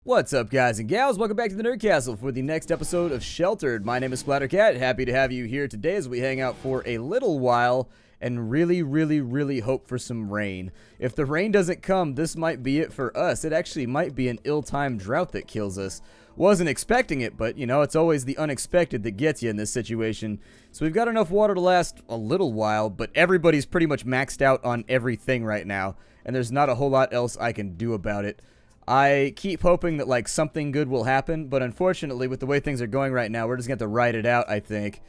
What's up, guys and gals? Welcome back to the Nerd Castle for the next episode of Sheltered. My name is Splattercat. Happy to have you here today as we hang out for a little while and really hope for some rain. If the rain doesn't come, this might be it for us. It actually might be an ill-timed drought that kills us. Wasn't expecting it, but, you know, it's always the unexpected that gets you in this situation. So we've got enough water to last a little while, but everybody's pretty much maxed out on everything right now, and there's not a whole lot else I can do about it. I keep hoping that, like, something good will happen, but unfortunately, with the way things are going right now, we're just going to have to ride it out, I think.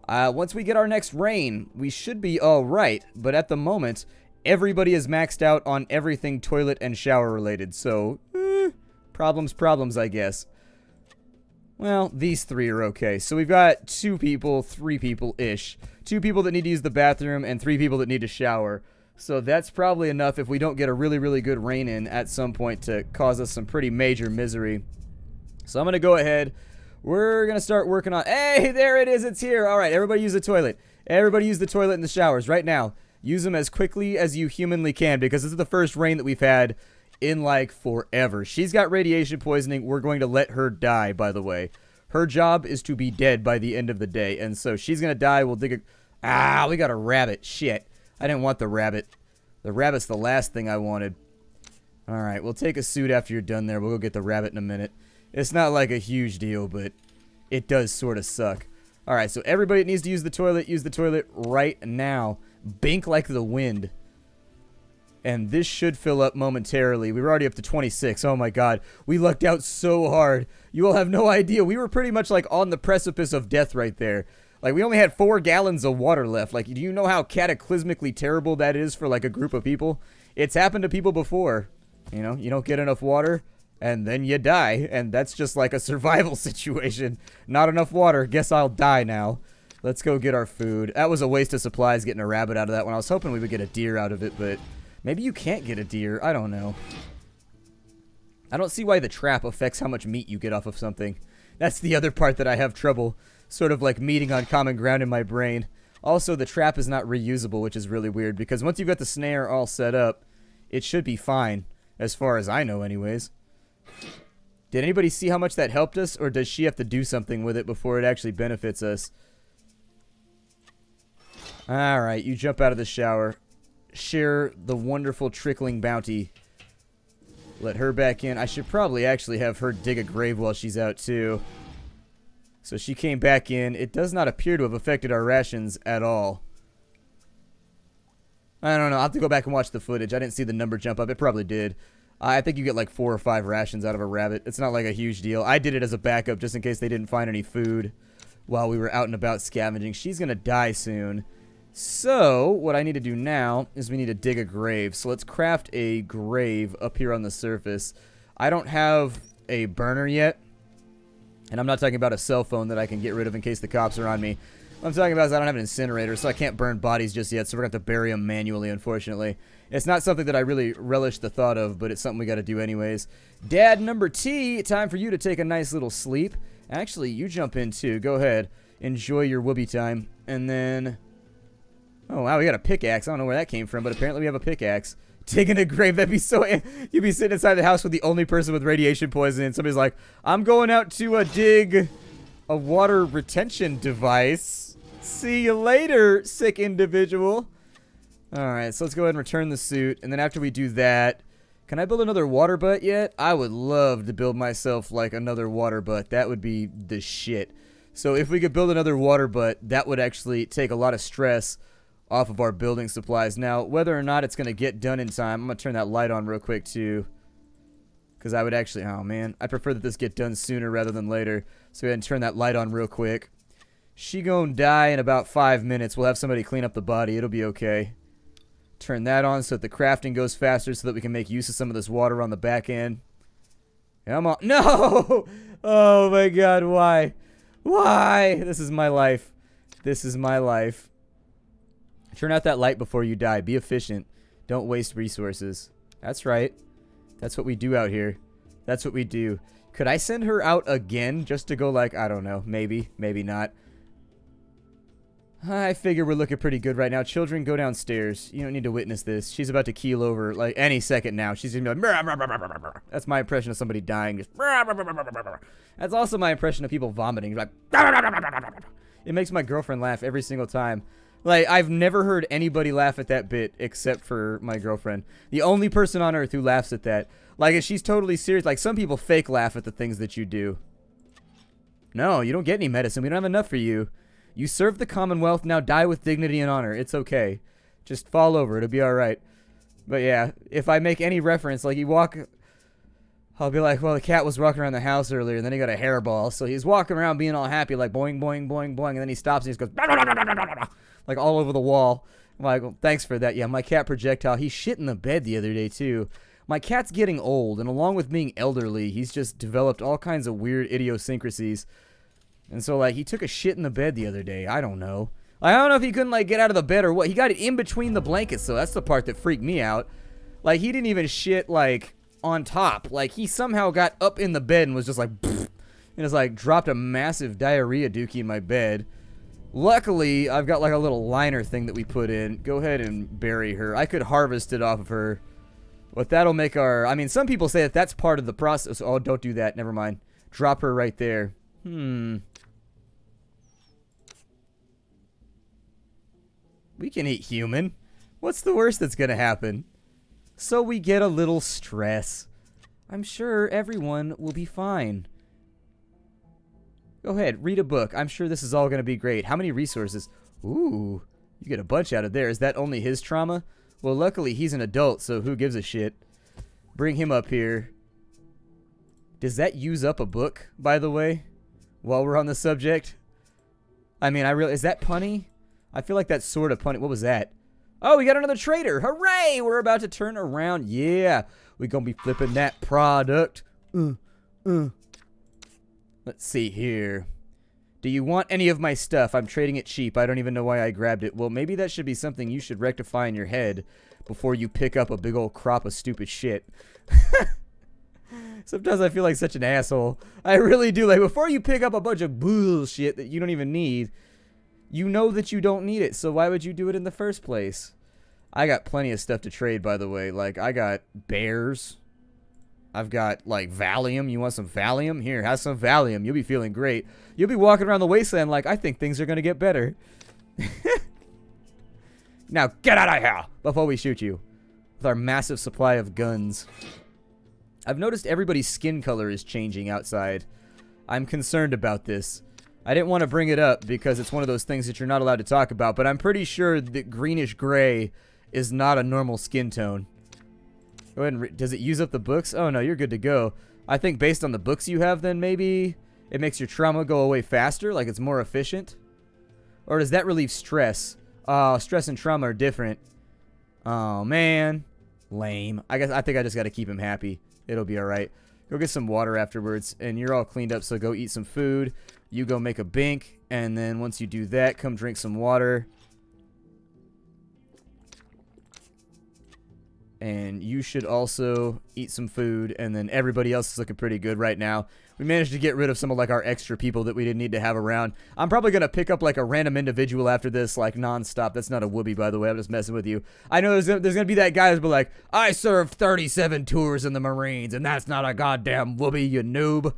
Once we get our next rain, we should be alright, but at the moment, everybody is maxed out on everything toilet and shower related, so, problems, I guess. Well, these three are okay. So we've got 2 people, 3 people-ish. 2 people that need to use the bathroom, and 3 people that need to shower. So that's probably enough if we don't get a really good rain in at some point to cause us some pretty major misery. So I'm going to go ahead. We're going to start working on... Hey, there it is. It's here. All right, everybody use the toilet. Everybody use the toilet and the showers right now. Use them as quickly as you humanly can because this is the first rain that we've had in, like, forever. She's got radiation poisoning. We're going to let her die, by the way. Her job is to be dead by the end of the day, and so she's going to die. We'll dig a... Ah, we got a rabbit. Shit. I didn't want the rabbit. The rabbit's the last thing I wanted. Alright, we'll take a suit after you're done there. We'll go get the rabbit in a minute. It's not like a huge deal, but it does sort of suck. Alright, so everybody that needs to use the toilet right now. Bink like the wind. And this should fill up momentarily. We were already up to 26. Oh my god. We lucked out so hard. You all have no idea. We were pretty much like on the precipice of death right there. Like, we only had 4 gallons of water left. Like, do you know how cataclysmically terrible that is for, like, a group of people? It's happened to people before. You know, you don't get enough water, and then you die. And that's just like a survival situation. Not enough water. Guess I'll die now. Let's go get our food. That was a waste of supplies getting a rabbit out of that one. I was hoping we would get a deer out of it, but maybe you can't get a deer. I don't know. I don't see why the trap affects how much meat you get off of something. That's the other part that I have trouble sort of like meeting on common ground in my brain. Also, the trap is not reusable, which is really weird, because once you've got the snare all set up, it should be fine, as far as I know anyways. Did anybody see how much that helped us, or does she have to do something with it before it actually benefits us? Alright, you jump out of the shower. Share the wonderful trickling bounty. Let her back in. I should probably actually have her dig a grave while she's out, too. So she came back in. It does not appear to have affected our rations at all. I don't know. I'll have to go back and watch the footage. I didn't see the number jump up. It probably did. I think you get like 4 or 5 rations out of a rabbit. It's not like a huge deal. I did it as a backup just in case they didn't find any food while we were out and about scavenging. She's going to die soon. So what I need to do now is we need to dig a grave. So let's craft a grave up here on the surface. I don't have a burner yet. And I'm not talking about a cell phone that I can get rid of in case the cops are on me. What I'm talking about is I don't have an incinerator, so I can't burn bodies just yet, so we're going to have to bury them manually, unfortunately. It's not something that I really relish the thought of, but it's something we got to do anyways. Dad number T, time for you to take a nice little sleep. Actually, you jump in too. Go ahead. Enjoy your whoopee time. And then... Oh, wow, we got a pickaxe. I don't know where that came from, but apparently we have a pickaxe. Digging a grave, that'd be so... You'd be sitting inside the house with the only person with radiation poisoning, and somebody's like, I'm going out to dig a water retention device. See you later, sick individual. Alright, so let's go ahead and return the suit, and then after we do that... Can I build another water butt yet? I would love to build myself, like, another water butt. That would be the shit. So if we could build another water butt, that would actually take a lot of stress off of our building supplies. Now, whether or not it's going to get done in time, I'm going to turn that light on real quick, too. Because I would actually... Oh, man. I prefer that this get done sooner rather than later. So go ahead and turn that light on real quick. She gonna die in about 5 minutes. We'll have somebody clean up the body. It'll be okay. Turn that on so that the crafting goes faster so that we can make use of some of this water on the back end. Come on. No! Oh, my God. Why? Why? This is my life. This is my life. Turn out that light before you die. Be efficient. Don't waste resources. That's right. That's what we do out here. That's what we do. Could I send her out again just to go like, I don't know, maybe, maybe not. I figure we're looking pretty good right now. Children, go downstairs. You don't need to witness this. She's about to keel over like any second now. She's gonna be like, that's my impression of somebody dying. Just that's also my impression of people vomiting. Like, it makes my girlfriend laugh every single time. Like, I've never heard anybody laugh at that bit except for my girlfriend. The only person on earth who laughs at that. Like, if she's totally serious. Like, some people fake laugh at the things that you do. No, you don't get any medicine. We don't have enough for you. You serve the Commonwealth, now die with dignity and honor. It's okay. Just fall over. It'll be alright. But yeah, if I make any reference, like you walk... I'll be like, well, the cat was walking around the house earlier, and then he got a hairball. So he's walking around being all happy, like boing, boing, boing, boing, and then he stops and he just goes... like all over the wall. I'm like, well, thanks for that. Yeah, my cat projectile. He shit in the bed the other day, too. My cat's getting old, and along with being elderly, he's just developed all kinds of weird idiosyncrasies. And so, like, he took a shit in the bed the other day. I don't know. I don't know if he couldn't, like, get out of the bed or what. He got it in between the blankets, so that's the part that freaked me out. Like, he didn't even shit, like, on top. Like, he somehow got up in the bed and was just like, and just, like, dropped a massive diarrhea dookie in my bed. Luckily, I've got, like, a little liner thing that we put in. Go ahead and bury her. I could harvest it off of her. But that'll make our... I mean, some people say that that's part of the process. Oh, don't do that. Never mind. Drop her right there. We can eat human. What's the worst that's gonna happen? So we get a little stress. I'm sure everyone will be fine. Go ahead, read a book. I'm sure this is all gonna be great. How many resources? Ooh, you get a bunch out of there. Is that only his trauma? Well, luckily he's an adult, so who gives a shit? Bring him up here. Does that use up a book, by the way? While we're on the subject? I mean, is that punny? I feel like that's sort of punny. What was that? Oh, we got another trader. Hooray! We're about to turn around. Yeah. We're going to be flipping that product. Let's see here. Do you want any of my stuff? I'm trading it cheap. I don't even know why I grabbed it. Well, maybe that should be something you should rectify in your head before you pick up a big old crop of stupid shit. Sometimes I feel like such an asshole. I really do. Like, before you pick up a bunch of bullshit that you don't even need, you know that you don't need it, so why would you do it in the first place? I got plenty of stuff to trade, by the way. Like, I got bears. I've got, like, Valium. You want some Valium? Here, have some Valium. You'll be feeling great. You'll be walking around the wasteland like, I think things are going to get better. Now, get out of here before we shoot you with our massive supply of guns. I've noticed everybody's skin color is changing outside. I'm concerned about this. I didn't want to bring it up because it's one of those things that you're not allowed to talk about, but I'm pretty sure that greenish gray is not a normal skin tone. Go ahead and does it use up the books? Oh no, you're good to go. I think based on the books you have, then maybe it makes your trauma go away faster, like it's more efficient. Or does that relieve stress? Stress and trauma are different. Oh man, lame. I think I just got to keep him happy. It'll be all right. Go get some water afterwards, and you're all cleaned up, so go eat some food. You go make a bink, and then once you do that, come drink some water. And you should also eat some food, and then everybody else is looking pretty good right now. We managed to get rid of some of, like, our extra people that we didn't need to have around. I'm probably going to pick up, like, a random individual after this, like, nonstop. That's not a whoopee, by the way. I'm just messing with you. I know there's going to be that guy who's be like, I served 37 tours in the Marines, and that's not a goddamn whoopee, you noob.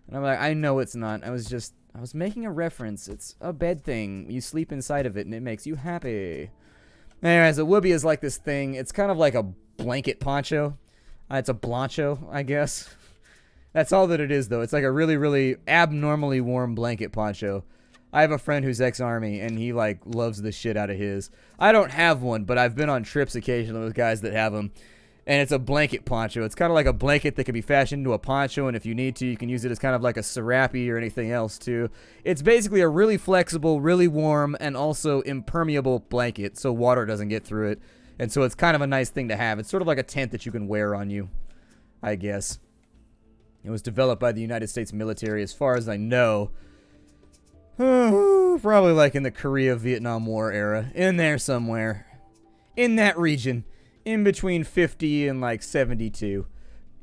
And I'm like, I know it's not. I was making a reference. It's a bed thing. You sleep inside of it, and it makes you happy. Anyways, a whoopee is like this thing. It's kind of like a blanket poncho. It's a blancho, I guess. That's all that it is, though. It's like a really, really abnormally warm blanket poncho. I have a friend who's ex-Army, and he, like, loves the shit out of his. I don't have one, but I've been on trips occasionally with guys that have them. And it's a blanket poncho. It's kind of like a blanket that can be fashioned into a poncho, and if you need to, you can use it as kind of like a serape or anything else, too. It's basically a really flexible, really warm, and also impermeable blanket, so water doesn't get through it. And so it's kind of a nice thing to have. It's sort of like a tent that you can wear on you, I guess. It was developed by the United States military, as far as I know. Probably like in the Korea-Vietnam War era. In there somewhere. In that region. In between 50 and like 72.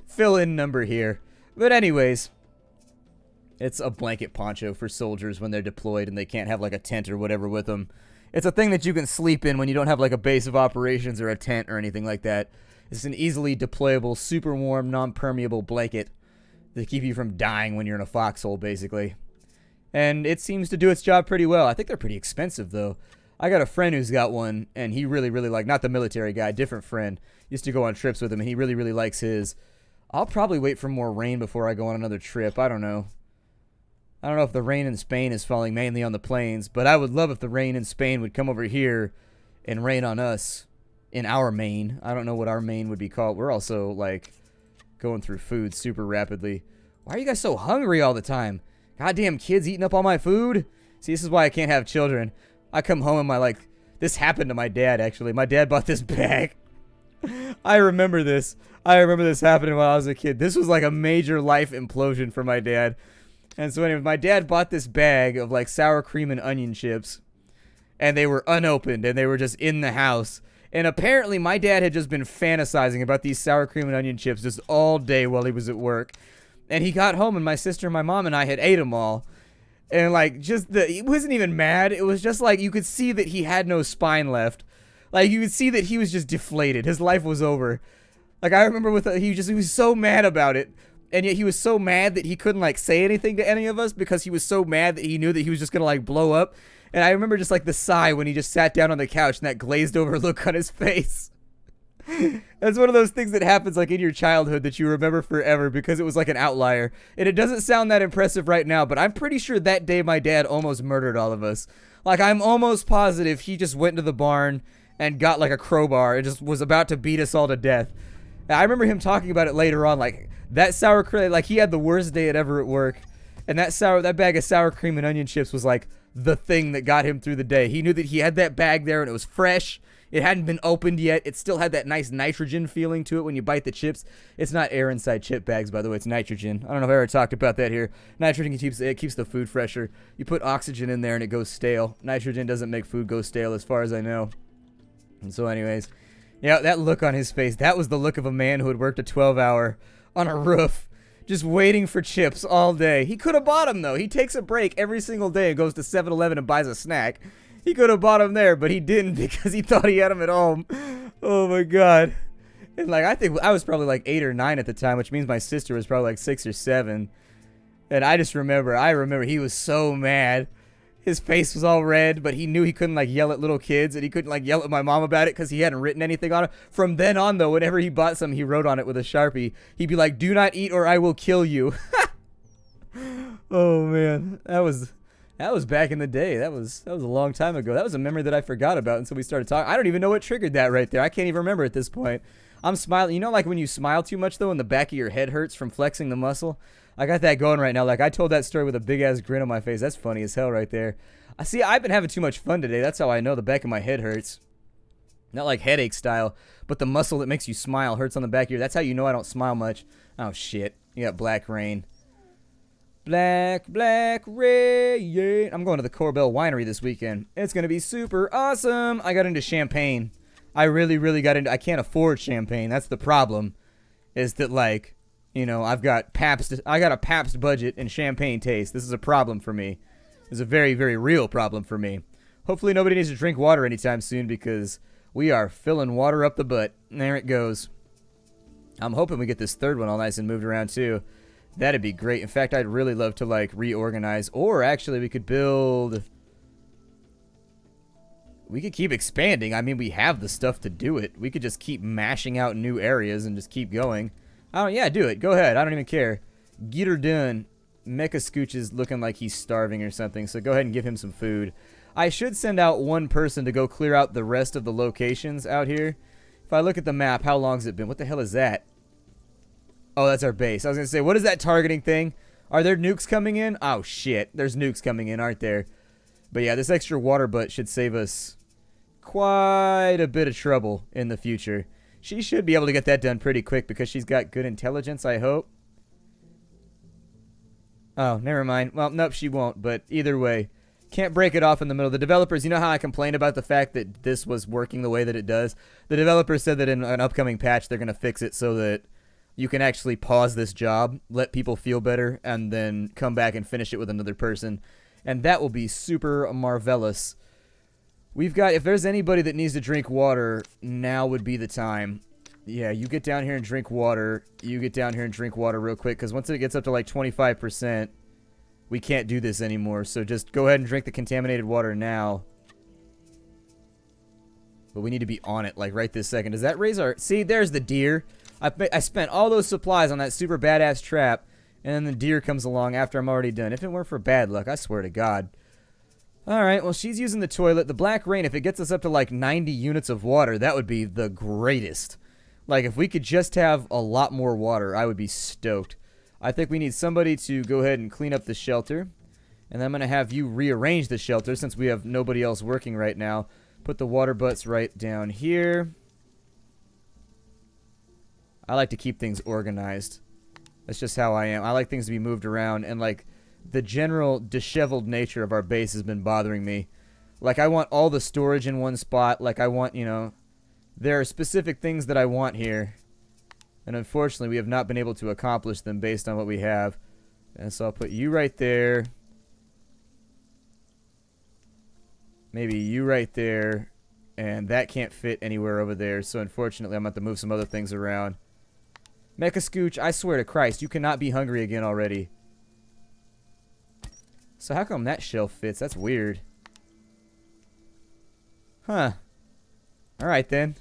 Fill-in number here. But anyways, it's a blanket poncho for soldiers when they're deployed and they can't have like a tent or whatever with them. It's a thing that you can sleep in when you don't have like a base of operations or a tent or anything like that. It's an easily deployable, super warm, non-permeable blanket to keep you from dying when you're in a foxhole, basically. And it seems to do its job pretty well. I think they're pretty expensive, though. I got a friend who's got one, and he really, really like, not the military guy, different friend. Used to go on trips with him, and he really, really likes his. I'll probably wait for more rain before I go on another trip. I don't know. I don't know if the rain in Spain is falling mainly on the plains, but I would love if the rain in Spain would come over here and rain on us in our Maine. I don't know what our Maine would be called. We're also, like, going through food super rapidly. Why are you guys so hungry all the time? Goddamn kids eating up all my food? See, this is why I can't have children. I come home and this happened to my dad, actually. My dad bought this bag. I remember this. I remember this happening while I was a kid. This was like a major life implosion for my dad. And so anyway, my dad bought this bag of like sour cream and onion chips. And they were unopened and they were just in the house. And apparently my dad had just been fantasizing about these sour cream and onion chips just all day while he was at work. And he got home and my sister, my mom, and I had ate them all. And like he wasn't even mad. It was just like you could see that he had no spine left. Like you could see that he was just deflated. His life was over. Like I remember he was so mad about it. And yet he was so mad that he couldn't like say anything to any of us because he was so mad that he knew that he was just going to like blow up. And I remember just like the sigh when he just sat down on the couch and that glazed over look on his face. That's one of those things that happens like in your childhood that you remember forever because it was like an outlier. And it doesn't sound that impressive right now, but I'm pretty sure that day my dad almost murdered all of us. Like I'm almost positive he just went to the barn and got like a crowbar and just was about to beat us all to death. And I remember him talking about it later on, like that sour cream, like he had the worst day ever at work. And that bag of sour cream and onion chips was like the thing that got him through the day. He knew that he had that bag there and it was fresh. It hadn't been opened yet. It still had that nice nitrogen feeling to it when you bite the chips. It's not air inside chip bags, by the way. It's nitrogen. I don't know if I ever talked about that here. Nitrogen keeps the food fresher. You put oxygen in there and it goes stale. Nitrogen doesn't make food go stale as far as I know. And so anyways, yeah, that look on his face, that was the look of a man who had worked a 12-hour on a roof just waiting for chips all day. He could have bought them, though. He takes a break every single day and goes to 7-Eleven and buys a snack. He could have bought them there, but he didn't because he thought he had them at home. Oh, my God. And, like, I think I was probably, like, 8 or 9 at the time, which means my sister was probably, like, 6 or 7. And I remember he was so mad. His face was all red, but he knew he couldn't, like, yell at little kids, and he couldn't, like, yell at my mom about it because he hadn't written anything on it. From then on, though, whenever he bought some, he wrote on it with a Sharpie. He'd be like, "Do not eat or I will kill you." Oh, man. That was back in the day. That was a long time ago. That was a memory that I forgot about until we started talking. I don't even know what triggered that right there. I can't even remember at this point. I'm smiling. You know, like when you smile too much, though, and the back of your head hurts from flexing the muscle? I got that going right now. Like, I told that story with a big-ass grin on my face. That's funny as hell right there. I see, I've been having too much fun today. That's how I know the back of my head hurts. Not like headache style, but the muscle that makes you smile hurts on the back of your... That's how you know I don't smile much. Oh, shit. You got black rain. Black rain. I'm going to the Corbell Winery this weekend. It's going to be super awesome. I got into champagne. I really, really got into... I can't afford champagne. That's the problem. Is that, like, you know, I got a Pabst budget and champagne taste. This is a problem for me. It's a very, very real problem for me. Hopefully nobody needs to drink water anytime soon because we are filling water up the butt. There it goes. I'm hoping we get this third one all nice and moved around too. That'd be great. In fact, I'd really love to like reorganize. Or actually we could build... We could keep expanding. I mean, we have the stuff to do it. We could just keep mashing out new areas and just keep going. Oh, yeah, do it. Go ahead. I don't even care. Get her done. Mecha Scooch is looking like he's starving or something, so go ahead and give him some food. I should send out one person to go clear out the rest of the locations out here. If I look at the map, how long has it been? What the hell is that? Oh, that's our base. I was going to say, what is that targeting thing? Are there nukes coming in? Oh, shit. There's nukes coming in, aren't there? But yeah, this extra water butt should save us quite a bit of trouble in the future. She should be able to get that done pretty quick because she's got good intelligence, I hope. Oh, never mind. Well, nope, she won't, but either way. Can't break it off in the middle. The developers, you know how I complained about the fact that this was working the way that it does? The developers said that in an upcoming patch they're going to fix it so that you can actually pause this job, let people feel better, and then come back and finish it with another person. And that will be super marvelous. We've got, if there's anybody that needs to drink water, now would be the time. Yeah, you get down here and drink water. You get down here and drink water real quick, because once it gets up to like 25%, we can't do this anymore. So just go ahead and drink the contaminated water now. But we need to be on it, like, right this second. Does that raise our... See, there's the deer. I spent all those supplies on that super badass trap, and then the deer comes along after I'm already done. If it weren't for bad luck, I swear to God. Alright, well, she's using the toilet. The black rain, if it gets us up to like 90 units of water, that would be the greatest. Like, if we could just have a lot more water, I would be stoked. I think we need somebody to go ahead and clean up the shelter. And then I'm going to have you rearrange the shelter since we have nobody else working right now. Put the water butts right down here. I like to keep things organized. That's just how I am. I like things to be moved around, and like... the general disheveled nature of our base has been bothering me. Like, I want all the storage in one spot. Like, I want, you know... there are specific things that I want here. And unfortunately, we have not been able to accomplish them based on what we have. And so I'll put you right there. Maybe you right there. And that can't fit anywhere over there. So unfortunately, I'm going to have to move some other things around. Mecha Scooch, I swear to Christ, you cannot be hungry again already. So how come that shelf fits? That's weird. Huh. Alright then.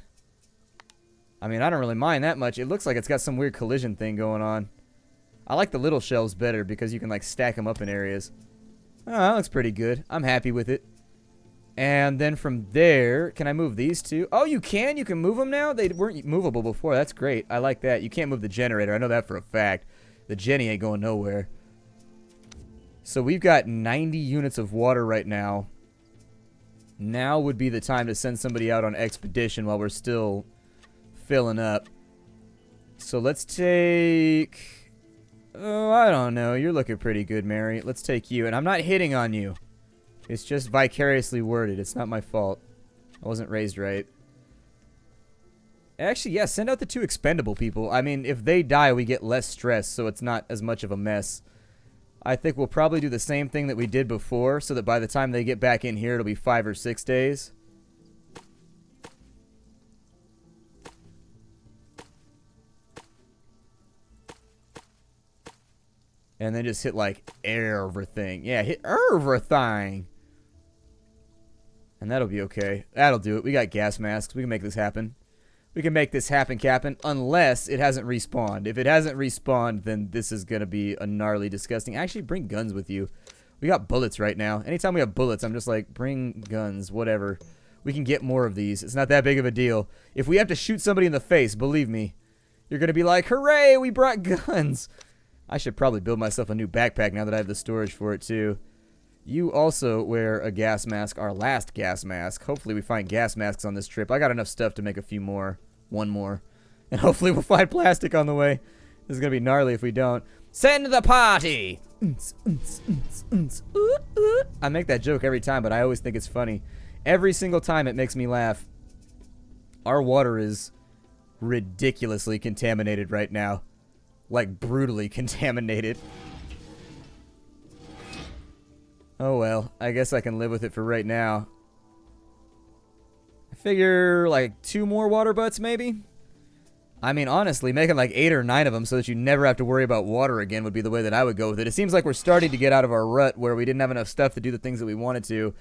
I mean, I don't really mind that much. It looks like it's got some weird collision thing going on. I like the little shelves better because you can like stack them up in areas. Oh, that looks pretty good. I'm happy with it. And then from there, can I move these two? Oh, you can? You can move them now? They weren't movable before. That's great. I like that. You can't move the generator. I know that for a fact. The Jenny ain't going nowhere. So we've got 90 units of water right now. Now would be the time to send somebody out on expedition while we're still filling up. So let's take... oh, I don't know. You're looking pretty good, Mary. Let's take you. And I'm not hitting on you. It's just vicariously worded. It's not my fault. I wasn't raised right. Actually, yeah, send out the 2 expendable people. I mean, if they die, we get less stress, so it's not as much of a mess. I think we'll probably do the same thing that we did before, so that by the time they get back in here, it'll be 5 or 6 days. And then just hit, like, everything. Yeah, hit everything. And that'll be okay. That'll do it. We got gas masks. We can make this happen. We can make this happen, Captain, unless it hasn't respawned. If it hasn't respawned, then this is going to be a gnarly disgusting. Actually, bring guns with you. We got bullets right now. Anytime we have bullets, I'm just like, bring guns, whatever. We can get more of these. It's not that big of a deal. If we have to shoot somebody in the face, believe me, you're going to be like, hooray, we brought guns. I should probably build myself a new backpack now that I have the storage for it, too. You also wear a gas mask, our last gas mask. Hopefully we find gas masks on this trip. I got enough stuff to make a few more. One more. And hopefully we'll find plastic on the way. This is going to be gnarly if we don't. Send the party! I make that joke every time, but I always think it's funny. Every single time it makes me laugh. Our water is ridiculously contaminated right now. Like, brutally contaminated. Oh well, I guess I can live with it for right now. I figure, like, 2 more water butts, maybe? I mean, honestly, making like 8 or 9 of them so that you never have to worry about water again would be the way that I would go with it. It seems like we're starting to get out of our rut where we didn't have enough stuff to do the things that we wanted to.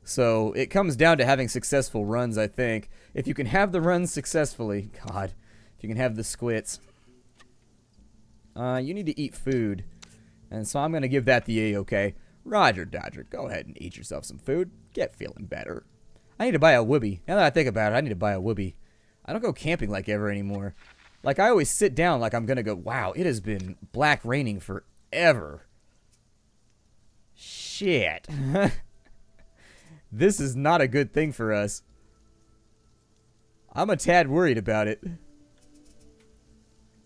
So, it comes down to having successful runs, I think. If you can have the runs successfully, God, if you can have the squits. You need to eat food. And so I'm going to give that the A-okay. Roger Dodger, go ahead and eat yourself some food. Get feeling better. I need to buy a whoopee. Now that I think about it, I need to buy a whoopee. I don't go camping like ever anymore. Like, I always sit down like I'm going to go, wow, it has been black raining forever. Shit. This is not a good thing for us. I'm a tad worried about it.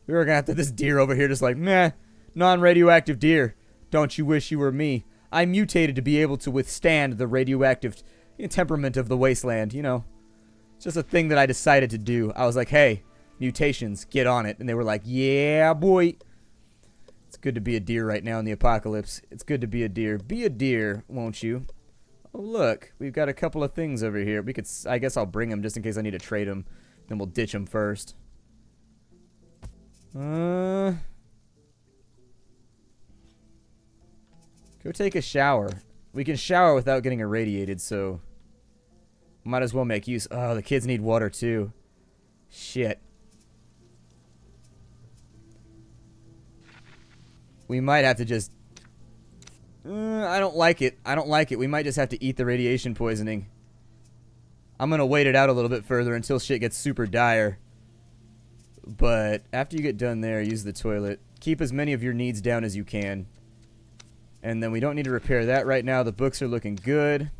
We were going to have to this deer over here just like, meh, non-radioactive deer. Don't you wish you were me? I mutated to be able to withstand the radioactive temperament of the wasteland, you know. It's just a thing that I decided to do. I was like, hey, mutations, get on it. And they were like, yeah, boy. It's good to be a deer right now in the apocalypse. It's good to be a deer. Be a deer, won't you? Oh, look. We've got a couple of things over here. We could... I guess I'll bring them just in case I need to trade them. Then we'll ditch them first. Go take a shower. We can shower without getting irradiated, so... Might as well make use... Oh, the kids need water, too. Shit. We might have to just... I don't like it. I don't like it. We might just have to eat the radiation poisoning. I'm gonna wait it out a little bit further until shit gets super dire. But after you get done there, use the toilet. Keep as many of your needs down as you can. And then we don't need to repair that right now. The books are looking good.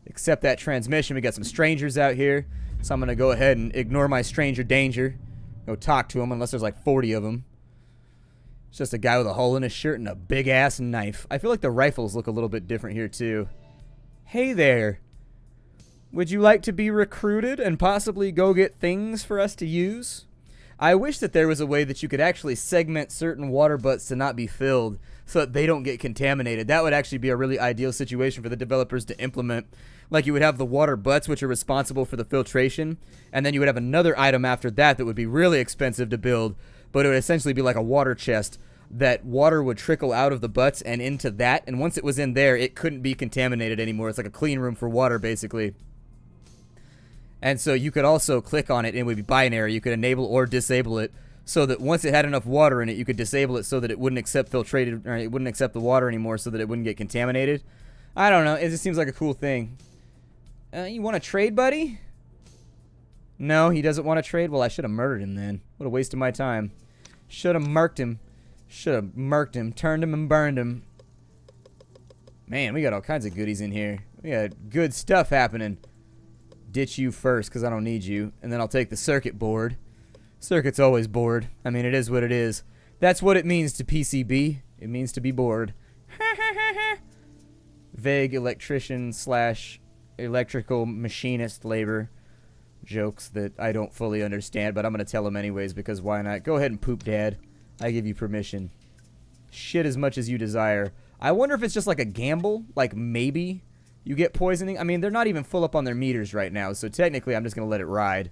Except that transmission. We got some strangers out here. So I'm gonna go ahead and ignore my stranger danger. Go talk to them unless there's like 40 of them. It's just a guy with a hole in his shirt and a big-ass knife. I feel like the rifles look a little bit different here, too. Hey there. Would you like to be recruited and possibly go get things for us to use? I wish that there was a way that you could actually segment certain water butts to not be filled so that they don't get contaminated. That would actually be a really ideal situation for the developers to implement. Like you would have the water butts, which are responsible for the filtration, and then you would have another item after that that would be really expensive to build, but it would essentially be like a water chest that water would trickle out of the butts and into that, and once it was in there, it couldn't be contaminated anymore. It's like a clean room for water, basically. And so you could also click on it, and it would be binary. You could enable or disable it so that once it had enough water in it, you could disable it so that it wouldn't accept filtrated, or it wouldn't accept the water anymore so that it wouldn't get contaminated. I don't know. It just seems like a cool thing. You want to trade, buddy? No, he doesn't want to trade? Well, I should have murdered him then. What a waste of my time. Should have murked him. Should have murked him. Turned him and burned him. Man, we got all kinds of goodies in here. We got good stuff happening. Ditch you first because I don't need you. And then I'll take the circuit board. Circuit's always bored. I mean, it is what it is. That's what it means to PCB. It means to be bored. Vague electrician slash electrical machinist labor. Jokes that I don't fully understand, but I'm going to tell them anyways because why not? Go ahead and poop, Dad. I give you permission. Shit as much as you desire. I wonder if it's just like a gamble. Like maybe you get poisoning. I mean, they're not even full up on their meters right now, so technically I'm just going to let it ride.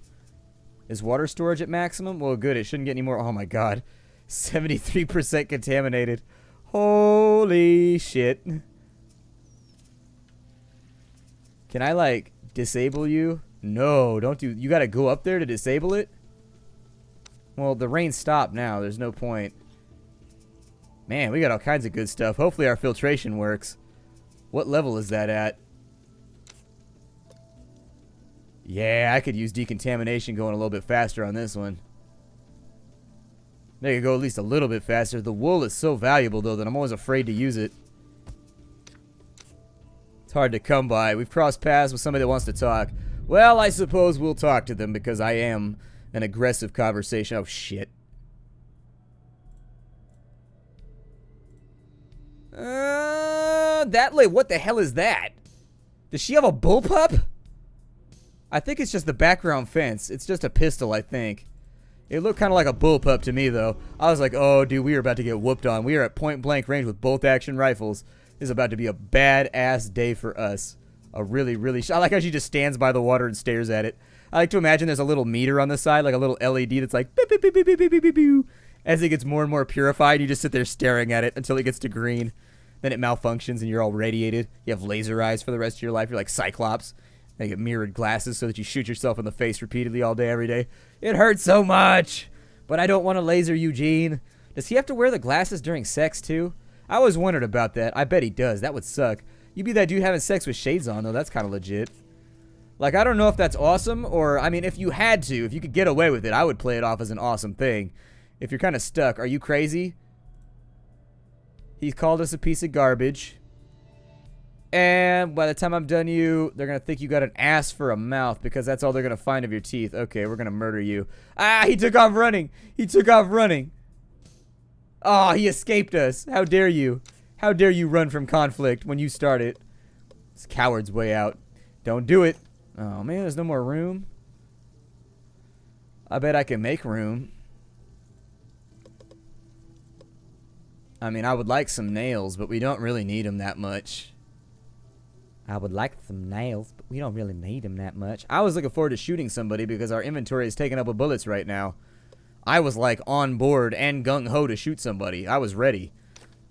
Is water storage at maximum? Well, good. It shouldn't get any more. Oh my god. 73% contaminated. Holy shit. Can I, like, disable you? No, don't do... You gotta go up there to disable it? Well, the rain stopped now. There's no point. Man, we got all kinds of good stuff. Hopefully our filtration works. What level is that at? Yeah, I could use decontamination going a little bit faster on this one. They could go at least a little bit faster. The wool is so valuable, though, that I'm always afraid to use it. It's hard to come by. We've crossed paths with somebody that wants to talk. Well, I suppose we'll talk to them because I am an aggressive conversation. Oh, shit. What the hell is that? Does she have a bullpup? I think it's just the background fence. It's just a pistol, I think. It looked kind of like a bullpup to me, though. I was like, oh, dude, we are about to get whooped on. We are at point-blank range with bolt-action rifles. This is about to be a badass day for us. A really, really... I like how she just stands by the water and stares at it. I like to imagine there's a little meter on the side, like a little LED that's like... Beep, beep, beep, beep, beep, beep, beep, beep. As it gets more and more purified, you just sit there staring at it until it gets to green. Then it malfunctions and you're all radiated. You have laser eyes for the rest of your life. You're like Cyclops. They get mirrored glasses so that you shoot yourself in the face repeatedly all day, every day. It hurts so much. But I don't want to laser Eugene. Does he have to wear the glasses during sex, too? I always wondered about that. I bet he does. That would suck. You be that dude having sex with shades on, though. That's kind of legit. Like, I don't know if that's awesome, or, I mean, if you had to, if you could get away with it, I would play it off as an awesome thing. If you're kind of stuck, are you crazy? He's called us a piece of garbage. And by the time I'm done you, they're going to think you got an ass for a mouth because that's all they're going to find of your teeth. Okay, we're going to murder you. Ah, he took off running. He took off running. Oh, he escaped us. How dare you? How dare you run from conflict when you start it? This coward's way out. Don't do it. Oh, man, there's no more room. I bet I can make room. I mean, I would like some nails, but we don't really need them that much. I would like some nails, but we don't really need them that much. I was looking forward to shooting somebody because our inventory is taken up with bullets right now. I was like on board and gung-ho to shoot somebody. I was ready.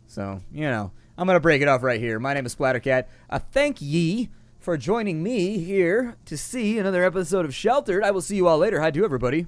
So, you know, I'm going to break it off right here. My name is Splattercat. Thank ye for joining me here to see another episode of Sheltered. I will see you all later. Hi to everybody.